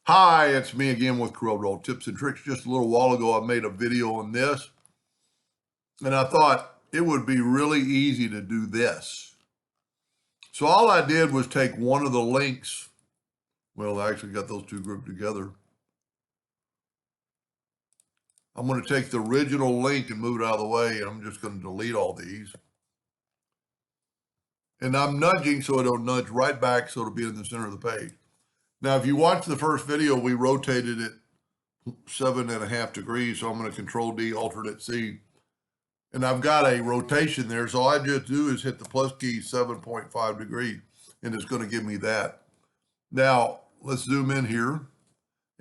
Hi, it's me again with Corel Tips and Tricks. Just a little while ago, I made a video on this, and I thought it would be really easy to do this. So all I did was take one of the links. Well, I actually got those two grouped together. I'm going to take the original link and move it out of the way, and I'm just going to delete all these. And I'm nudging so it'll nudge right back so it'll be in the center of the page. Now, if you watch the first video, we rotated it 7.5 degrees, so I'm going to Control D, Alternate C. And I've got a rotation there, so all I just do is hit the plus key 7.5 degrees, and it's going to give me that. Now, let's zoom in here,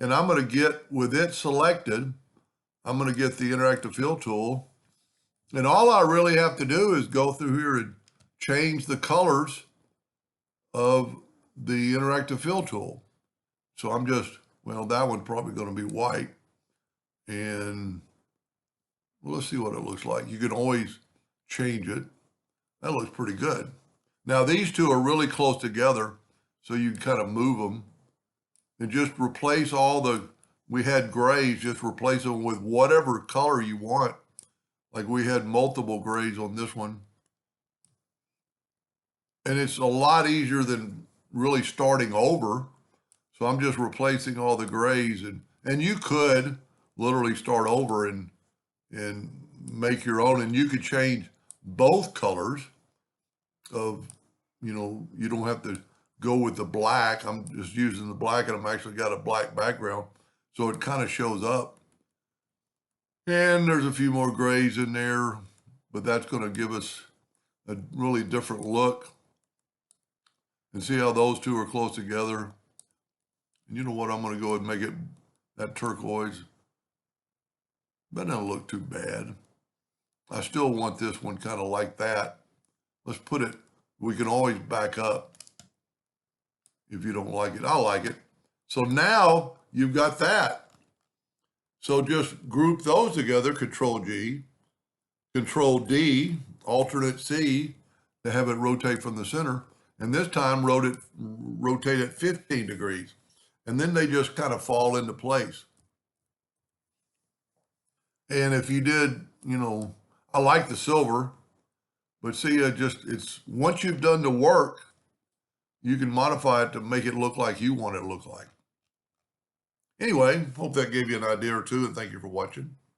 and I'm going to get, with it selected, I'm going to get the interactive fill tool, and all I really have to do is go through here and change the colors of the interactive fill tool. So I'm just, well, that one's probably going to be white, and well, let's see what it looks like. You can always change it. That looks pretty good. Now, these two are really close together, so you can kind of move them and just replace all the, we had grays, just replace them with whatever color you want. Like we had multiple grays on this one. And it's a lot easier than really starting over. So I'm just replacing all the grays, and you could literally start over and make your own, and you could change both colors of, you don't have to go with the black. I'm just using the black, and I'm actually got a black background, so it kind of shows up. And there's a few more grays in there, but that's going to give us a really different look. And see how those two are close together. And you know what? I'm going to go ahead and make it that turquoise. That doesn't look too bad. I still want this one kind of like that. Let's put it, we can always back up if you don't like it. I like it. So now you've got that. So just group those together, Control G, Control D, Alternate C, to have it rotate from the center. And this time rotate it 15 degrees. And then they just kind of fall into place. And if you did, I like the silver, but see, it's once you've done the work, you can modify it to make it look like you want it to look like. Anyway, hope that gave you an idea or two, and thank you for watching.